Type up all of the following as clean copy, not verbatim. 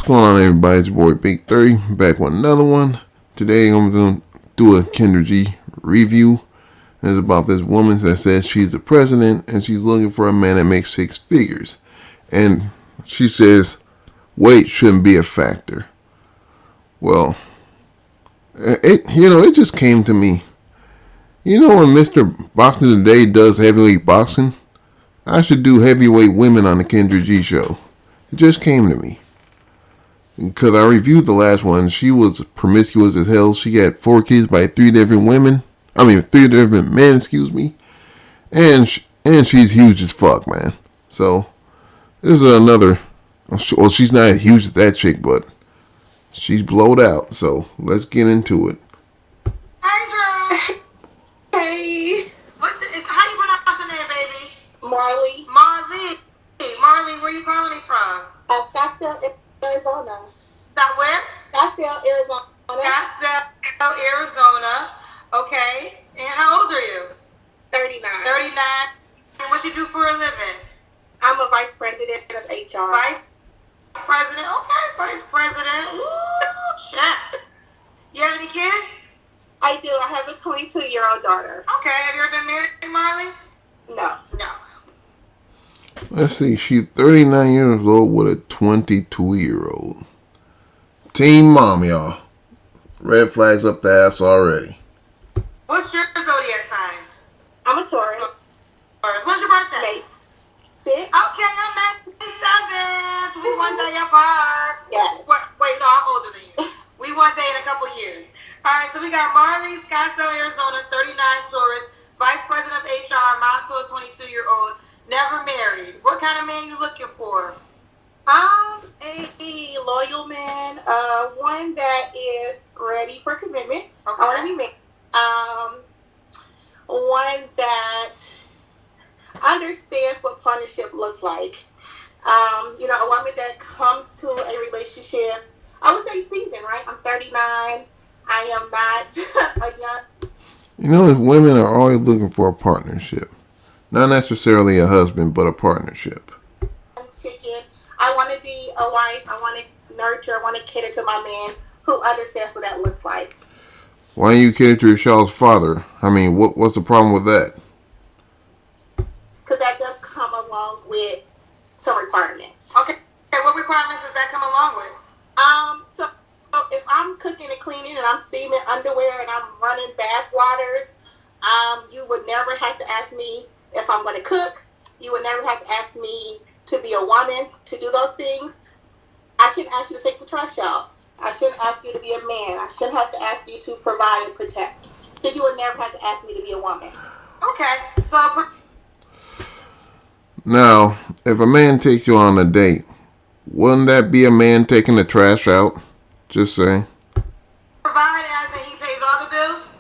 What's going on, everybody? It's your boy Big 30 back with another one. Today I'm going to do a Kendra G review. It's about this woman that says she's the president and she's looking for a man that makes six figures. And she says weight shouldn't be a factor. Well, it just came to me. You know, when Mr. Boxing Today does heavyweight boxing, I should do heavyweight women on the Kendra G show. It just came to me. Because I reviewed the last one. She was promiscuous as hell. She had 4 kids by 3 different women. 3 different men, excuse me. And she's huge as fuck, man. So, this is another. Well, she's not as huge as that chick, but she's blowed out. So, let's get into it. Hey, girl. Hey. How you pronounce your name, baby? Marley. Marley, where you calling me from? Scottsdale, Arizona. That where? Scottsdale, Arizona. Scottsdale, Arizona. Okay. And how old are you? 39. 39. And what you do for a living? I'm a vice president of HR. Vice president? Okay, vice president. Ooh, shit. You have any kids? I do. I have a 22-year-old daughter. Okay. Have you ever been married, Marley? No. Let's see. She's 39 years old with a 22-year-old. Team mom, y'all. Red flags up the ass already. What's your zodiac sign? I'm a Taurus. When's your birthday? May 6th. Okay, I'm May 7th. We one day apart. Yes. Wait, no, I'm older than you. We one day in a couple years. All right, so we got Marley, Scottsdale, Arizona, 39, Taurus, vice president of HR, mom to a 22-year-old, never married. What kind of man you looking for? A loyal man, one that is ready for commitment. Okay. I want to be married. One that understands what partnership looks like. A woman that comes to a relationship, I would say seasoned, right? I'm 39. I am not a young. You know, women are always looking for a partnership. Not necessarily a husband, but a partnership. Chicken. I want to be a wife. I want to nurture. I want to cater to my man who understands what that looks like. Why don't you cater to your child's father? What's the problem with that? Because that does come along with some requirements. Okay, what requirements does that come along with? So if I'm cooking and cleaning and I'm steaming underwear and I'm running bath waters, you would never have to ask me if I'm going to cook. You would never have to ask me to be a woman to do those things. I shouldn't ask you to take the trash out. I shouldn't ask you to be a man. I shouldn't have to ask you to provide and protect. Because you would never have to ask me to be a woman. Okay, so Now, if a man takes you on a date, wouldn't that be a man taking the trash out? Just saying. provide as in he pays all the bills?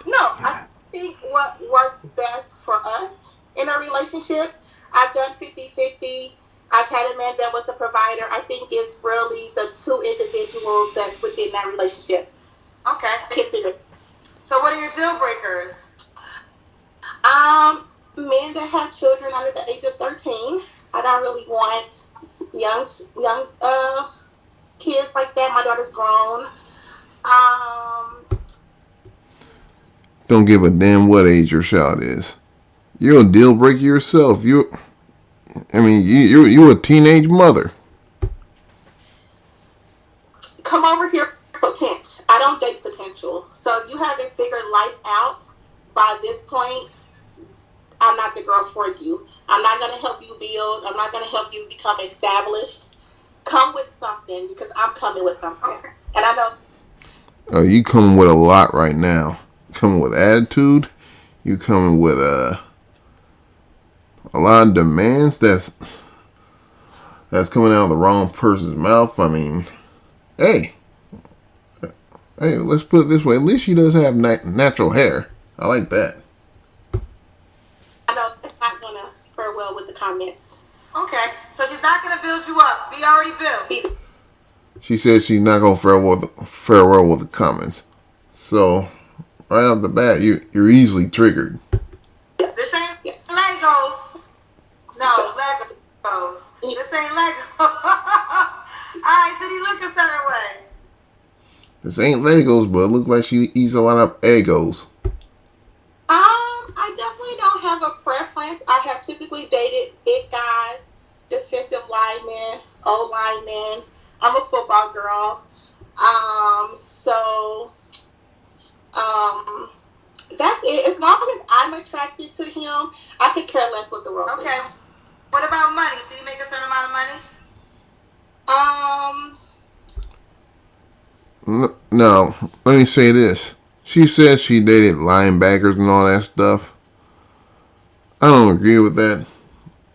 No, I think what works best for us in a relationship, I've done 50-50. I've had a man that was a provider. I think it's really the two individuals that's within that relationship. Okay. So what are your deal breakers? Men that have children under the age of 13. I don't really want young kids like that. My daughter's grown. Don't give a damn what age your child is. You're a deal breaker yourself. You're a teenage mother. Come over here, potential. I don't date potential. So if you haven't figured life out by this point, I'm not the girl for you. I'm not going to help you build. I'm not going to help you become established. Come with something because I'm coming with something. And I know. You coming with a lot right now. Coming with attitude. You coming with a lot of demands that's coming out of the wrong person's mouth. Hey, let's put it this way. At least she does have natural hair. I like that. I know it's not going to fare well with the comments. Okay, so she's not going to build you up. Be already built. She says she's not going to fare well with the comments. So, right off the bat, you're easily triggered. This ain't Legos. No, Legos. This ain't Legos. All right, Why? Should he look a certain way? This ain't Legos, but it looks like she eats a lot of Egos. I definitely don't have a preference. I have typically dated big guys, defensive linemen, O-linemen. I'm a football girl. That's it. As long as I'm attracted to him, I could care less what the role Okay. is. What about money? Should he make a certain amount of money? No, let me say this. She said she dated linebackers and all that stuff. I don't agree with that.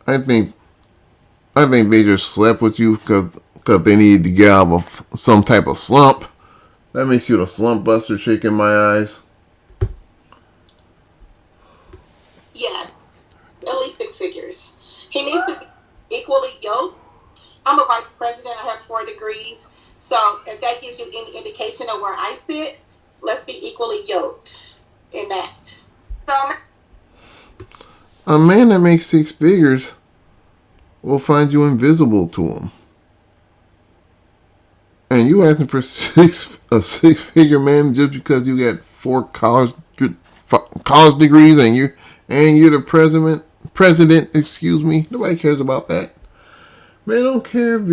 I think they just slept with you because they needed to get out of some type of slump. That makes you the slump buster chick in my eyes. Yes, at least 6 figures. He needs to be equally yoked. I'm a vice president. I have 4 degrees. So if that gives you any indication of where I sit, let's be equally yoked in that. So, A man that makes 6 figures will find you invisible to him. And you asking for a 6-figure man just because you got 4 college degrees and you're the president. Excuse me. Nobody cares about that. Man, don't care if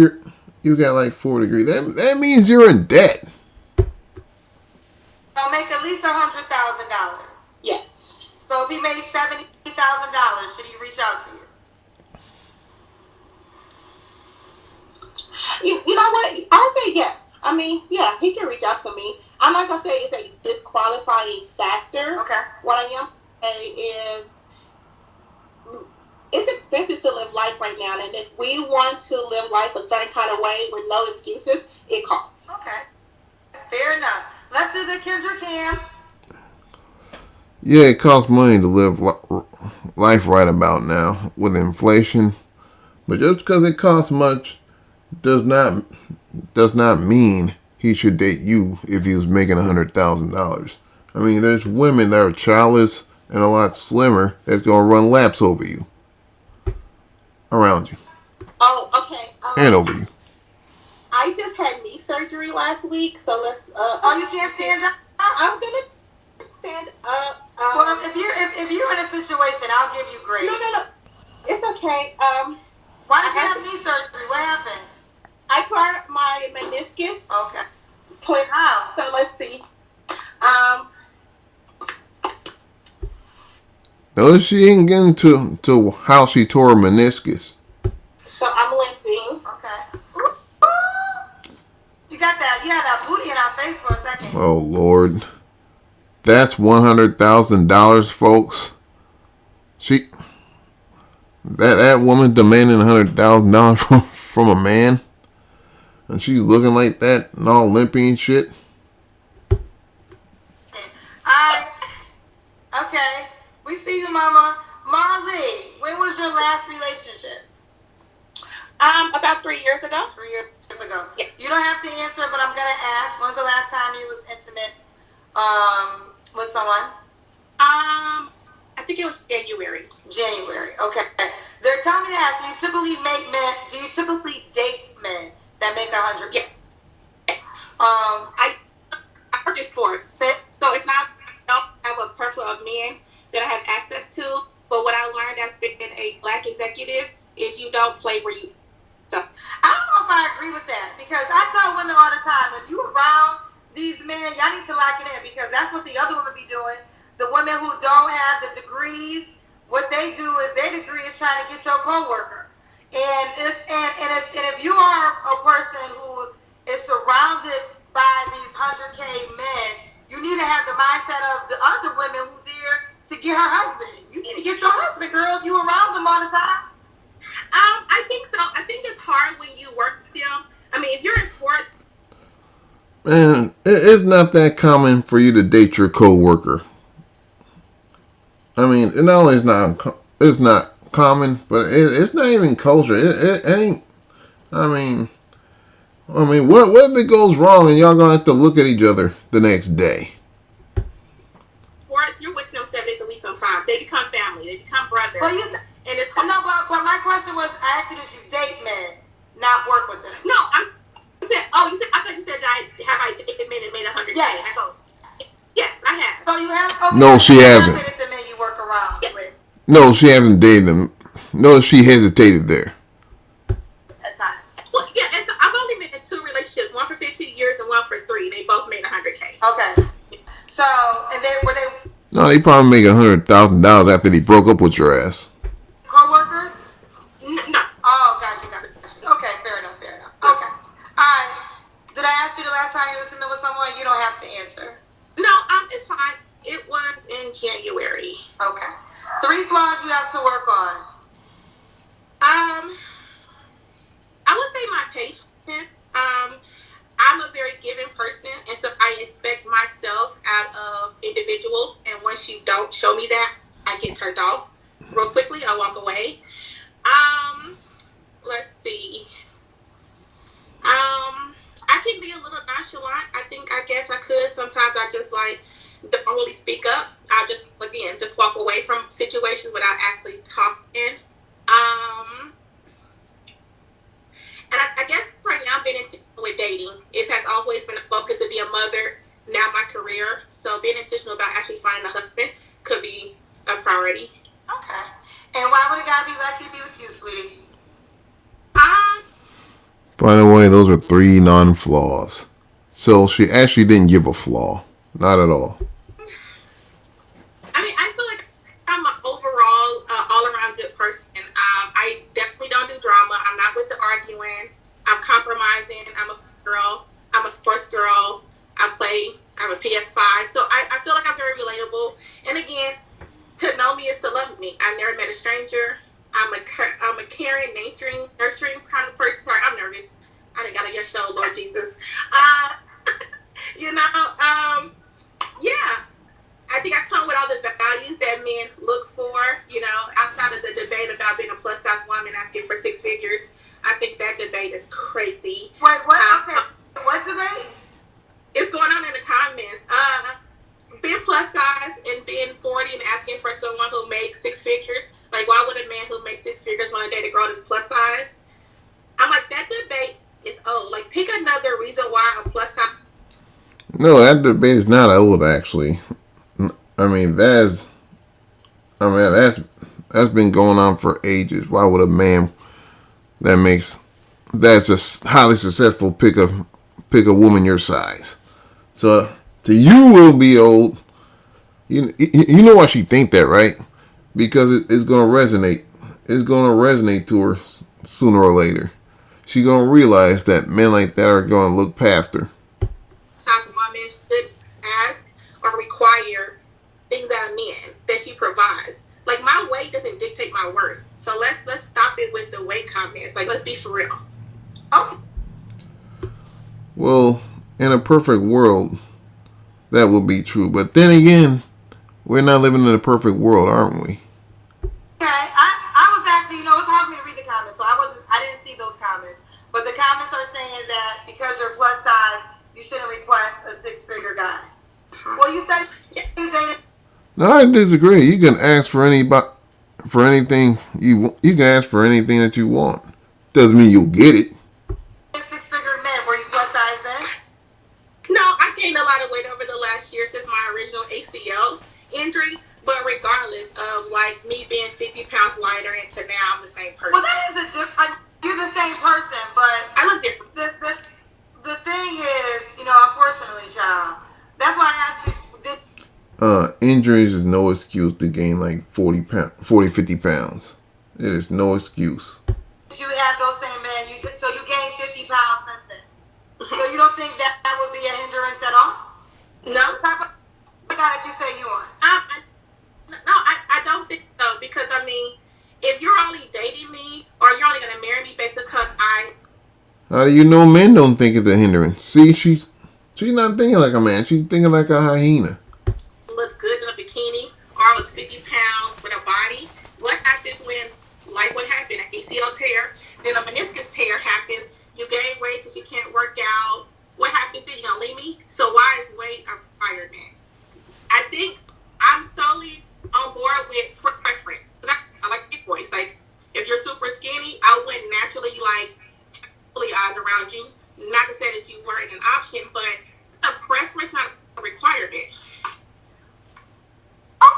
you got like 4 degrees. That means you're in debt. so make at least $100,000. Yes. So if he made $70,000, should he reach out to you? You know what? I'll say yes. I mean, yeah, he can reach out to me. I'm not going to say it's a disqualifying factor. Okay. What I am saying is it's expensive to live life right now. And if we want to live life a certain kind of way with no excuses, it costs. Okay. Fair enough. Let's do the Kendra Cam. Yeah, it costs money to live life right about now with inflation. But just because it costs much does not mean he should date you if he was making $100,000. I mean, there's women that are childless and a lot slimmer that's gonna run laps over you, around you, Oh, okay. and over you. I just had knee surgery last week, so let's. Oh, you can't stand up? I'm gonna stand up. Well, if you're in a situation, I'll give you grace. No. It's okay. Why did you have knee surgery? What happened? I tore my meniscus. Okay. How? So let's see. Notice she ain't getting to how she tore her meniscus. So I'm limping. Okay. You got that? You had that booty in our face for a second. Oh Lord, that's $100,000, folks. That woman demanding $100,000 from a man, and she's looking like that and all limpy and shit. Okay. We see you, Mama. Marley, when was your last relationship? About 3 years ago. 3 years ago. Yeah. You don't have to answer, but I'm gonna ask. When's the last time you was intimate with someone? I think it was January. January. Okay. They're telling me to ask. Do you typically date men that make 100? Yeah. I I work in sports, so it's not. I don't have a plethora of men that I have access to. But what I learned as being a black executive is you don't play where you. So I don't know if I agree with that, because I tell women all the time, if you around these men, y'all need to lock it in, because that's what the other women be doing. The women who don't have the degrees, what they do is their degree is trying to get your coworker. And if you are a person who is surrounded by these 100K men, you need to have the mindset of the other women who there to get her husband. You need to get your husband, girl, if you around them all the time. I think so. I think it's hard when you work with them. I mean, if you're in sports. Man, it's not that common for you to date your coworker. I mean, it not only it's not common, but it's not even culture. It ain't. I mean, what if it goes wrong and y'all gonna have to look at each other the next day? Sports, you're with them 7 days a week sometimes. They become family. They become brothers. Well, and it's no, but my question was, I asked you, did you date men, not work with them? No, I'm saying No, she hasn't. It's the men you work around with. No, she hasn't dated them. Notice she hesitated there. At times. Well, yeah, and so I've only been in 2 relationships, one for 15 years and one for 3. They both made $100K. Okay. So, and were they No, they probably make $100,000 after they broke up with your ass. co-workers? No. Oh, gotcha. Okay, fair enough. Okay. Alright. Did I ask you the last time you looked in with someone? You don't have to answer. No, it's fine. It was in January. Okay. 3 flaws you have to work on. I would say my patience. I'm a very giving person, and so I expect myself out of individuals. And once you don't show me that, I get turned off real quickly. I walk away. Let's see. I can be a little nonchalant. I guess I could. Sometimes I just don't really speak up. I just walk away from situations without actually talking. And I guess right now being intentional with dating, it has always been a focus to be a mother, now my career. So being intentional about actually finding a husband could be a priority. Okay. And why would a guy be lucky to be with you, sweetie? By the way, those are 3 non-flaws. So she actually didn't give a flaw. Not at all. I feel like I'm an overall, all-around good person. I definitely don't do drama. I'm not with the arguing. I'm compromising. I'm a girl. I'm a sports girl. I have a PS5. So I feel like I'm very relatable. And again, to know me is to love me. I've never met a stranger. I'm a caring, nurturing kind of person. Sorry, I'm nervous. I done got on your show, Lord Jesus. Yeah. I think I come with all the values that men look for, outside of the debate about being a plus-size woman asking for 6 figures. I think that debate is crazy. Wait, what? What debate? It's going on in the comments. Being plus-size and being 40 and asking for someone who makes 6 figures. Like, why would a man who makes 6 figures want to date a girl that's plus-size? I'm like, that debate is old. Like, pick another reason why a plus-size. No, that debate is not old, actually. That's been going on for ages. Why would a man that's a highly successful pick a woman your size? So to you will be old. You know why she think that, right? Because it's gonna resonate. It's gonna resonate to her sooner or later. She's gonna realize that men like that are gonna look past her. Size woman should ask or require things out of men that she provides. Like, my weight doesn't dictate my worth. So let's stop it with the weight comments. Like, let's be for real. Okay. Well, in a perfect world, that would be true. But then again, we're not living in a perfect world, aren't we? Okay, I was actually, it's hard for me to read the comments, so I didn't see those comments. But the comments are saying that because you're plus size, you shouldn't request a 6-figure guy. Well, you said you dated. No, I disagree. You can ask for anything you can ask for anything that you want. Doesn't mean you'll get it. 6-figure men, were you plus size then? No, I gained a lot of weight over the last year since my original ACL injury. But regardless of me being 50 pounds lighter and to now I'm the same person. Well, that is a different. You're the same person, but I look different. The thing is, unfortunately, child. That's why I asked you. Injuries is no excuse to gain 40, 50 pounds. It is no excuse. You have those same men, so you gained 50 pounds since then. So you don't think that would be a hindrance at all? No. What type of guy did you say you want? I don't think so, because if you're only dating me or you're only gonna marry me based because How do you know men don't think it's a hindrance? See, she's not thinking like a man. She's thinking like a hyena. look good in a bikini or I was 50 pounds with a body. What happens when, like what happened, an ACL tear, then a meniscus tear happens, you gain weight because you can't work out. What happens then? You gonna leave me? So why is weight a requirement? I think I'm solely on board with preference. I like big boys. Like, if you're super skinny, I wouldn't naturally eyes around you. Not to say that you weren't an option, but a preference, not a requirement.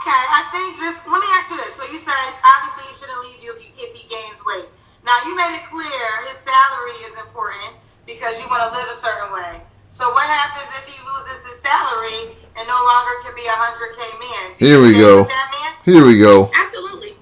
Okay, I think this. Let me ask you this. So you said obviously he shouldn't leave you if he gains weight. Now you made it clear his salary is important because you want to live a certain way. So what happens if he loses his salary and no longer can be a 100K man? Here we go. Here we go. Absolutely.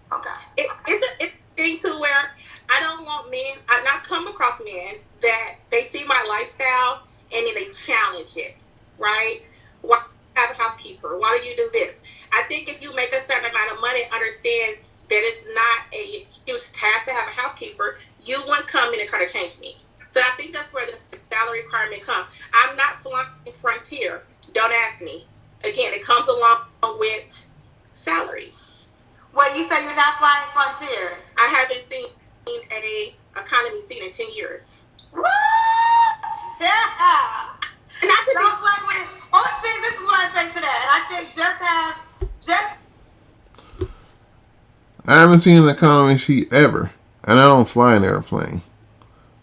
Okay. It's a thing to where I don't want men. I not come across men that they see my lifestyle and then they challenge it. Right? Why do you have a housekeeper? Why do you do this? I think if you make a certain amount of money, understand that it's not a huge task to have a housekeeper. You wouldn't come in and try to change me. So I think that's where the salary requirement comes. I'm not flying Frontier. Don't ask me. Again, it comes along with salary. Well, you say you're not flying Frontier. I haven't seen a economy seat in 10 years. What? Yeah. And I could Don't play with it. Only thing, this is what I say to that. And I think I haven't seen an economy seat ever, and I don't fly an airplane.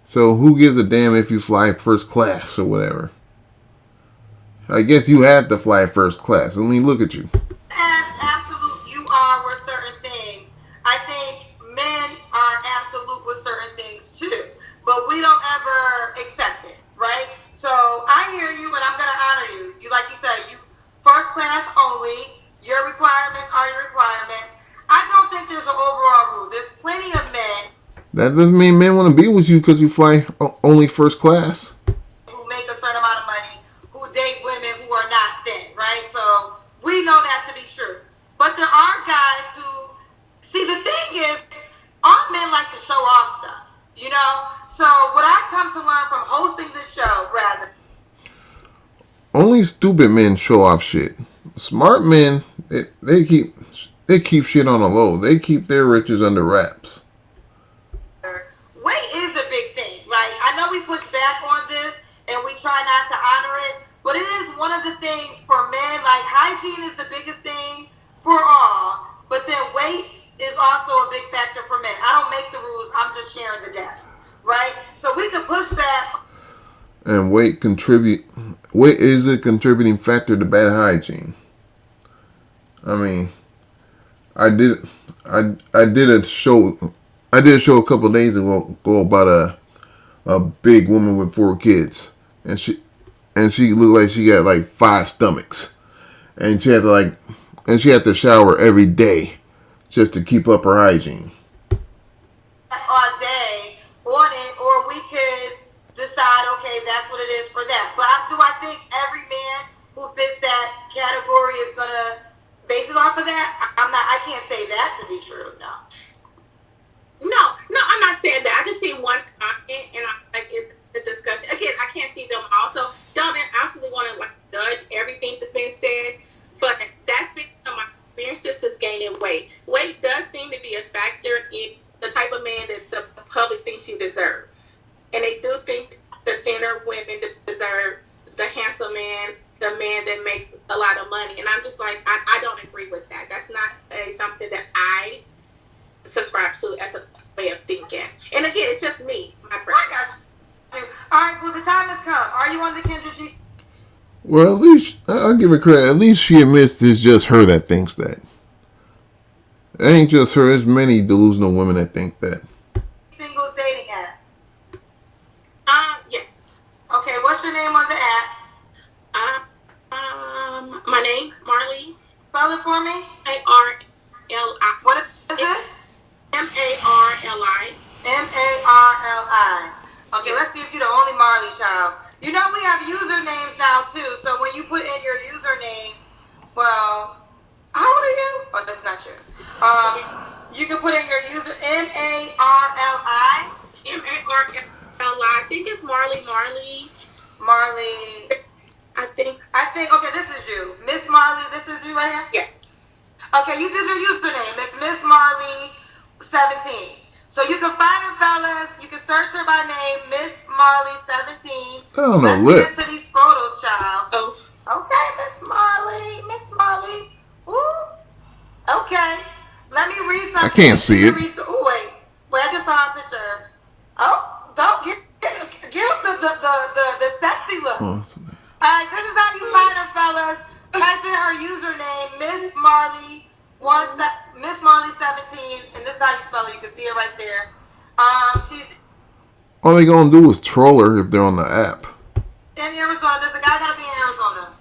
So who gives a damn if you fly first class or whatever? I guess you had to fly first class. I mean, look at you. as absolute you are with certain things, I think men are absolute with certain things too. But we don't ever accept it, right? So I hear you and I'm going to honor you. You, like you said, you first class only. Your requirements are your requirements. I don't think there's an overall rule. There's plenty of men That doesn't mean men want to be with you because you fly only first class. who make a certain amount of money, who date women who are not thin, right? So we know that to be true. But there are guys who, see, the thing is, all men like to show off stuff, you know? So what I come to learn from hosting this show, rather, Only stupid men show off shit. Smart men, they keep shit on the low. They keep their riches under wraps. weight is a big thing. Like, I know we push back on this and we try not to honor it, but it is one of the things for men. Like, hygiene is the biggest thing for all, but then weight is also a big factor for men. I don't make the rules, I'm just sharing the data, right? So we can push back. And weight is a contributing factor to bad hygiene. I mean, I did a show a couple of days ago about a big woman with 4 kids, and she looked like she got like 5 stomachs, and she had to shower every day just to keep up her hygiene. All day on it, or we could decide, okay, that's what it is for that. But do I think every man who fits that category is gonna base it off of that? I can't say that to be true. No, I'm not saying that. I just see one comment and I like it's the discussion. Again, I can't see them also. Don't absolutely want to like judge everything that's been said, but that's been my experiences is gaining weight. Weight does seem to be a factor in the type of man that the public thinks you deserve. And they do think the thinner women deserve the handsome man, the man that makes a lot of money. And I'm just like, I don't agree with that. That's not something that I subscribe to as a way of thinking. And again, it's just me, my preference. All right, well, the time has come. Are you on the Kendra G? Well, at least I'll give her credit. At least she admits it's just her that thinks that. It ain't just her. There's many delusional women that think that. Singles dating app? Yes. Okay, what's your name on the app? My name, Marley. Spell it for me. A-R-L-I. What is it? M-A-R-L-I. M-A-R-L-I. Okay, let's see if you're the only Marley child. You know we have usernames now too, so when you put in your username, well, how old are you? Oh, that's not true. You can put in your user M-A-R-L-I. M-A-R-L-I. I think it's Marley. Marley. I think, okay, this is you. Miss Marley, this is you right here? Yes. Okay, you did your username. It's Miss Marley 17. So you can find her, fellas. You can search her by name, Miss Marley 17. Oh, no, Let's look. get into these photos, child. Oh. Okay, Miss Marley. Ooh. Okay. Let me read something. I can't see it. Ooh, wait, I just saw a picture. Oh, don't get the sexy look. Oh. All right, this is how you find her, fellas. Type type in her username, Miss Marley 17, and this is how you spell it. You can see it right there. She's All they gonna do is troll her if they're on the app. in Arizona. Does the guy gotta be in Arizona?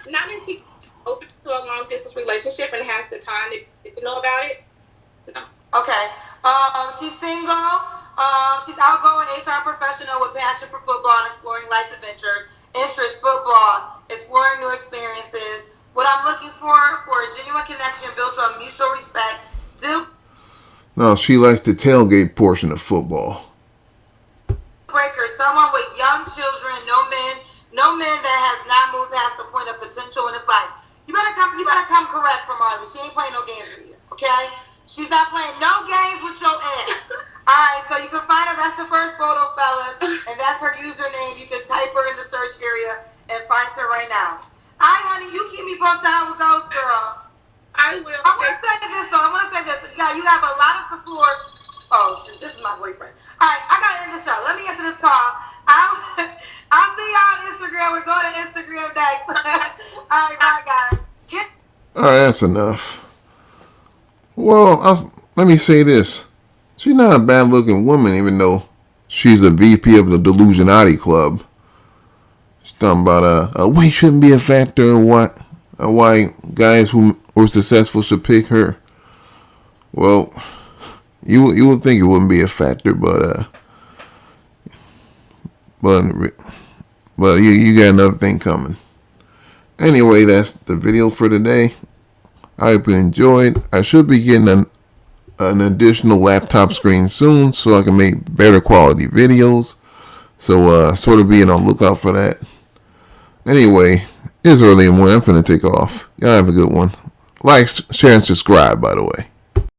Not if he's open to a long distance relationship and has the time to know about it. No. Okay. She's single. She's outgoing HR professional with passion for football and exploring life adventures. Interest, football, exploring new experiences. What I'm looking for a genuine connection built on mutual respect. No, she likes the tailgate portion of football. Breaker, someone with young children, no men that has not moved past the point of potential in his life. You better come correct from Marley. She ain't playing no games with you, okay? She's not playing no games with your ass. Alright, so you can find her, that's the first photo, fellas, and that's her username. You can type her in the search area and find her right now. Alright, honey, you keep me posted how it goes, girl. I will. I want to say this though. I want to say this. You have a lot of support. Oh shoot, this is my boyfriend. All right, I gotta end the show. Let me answer this call. I'll see y'all on Instagram. We'll go to Instagram next. All right, bye guys. All right, that's enough. Well, let me say this. She's not a bad-looking woman, even though she's the VP of the Delusionati Club. She's talking about weight shouldn't be a factor, or why guys who are successful should pick her. Well, you would think it wouldn't be a factor, but you got another thing coming. Anyway, that's the video for today. I hope you enjoyed. I should be getting an additional laptop screen soon, so I can make better quality videos. So sort of being on the lookout for that. Anyway, it's early in the morning. I'm finna take off. Y'all have a good one. Like, share, and subscribe, by the way.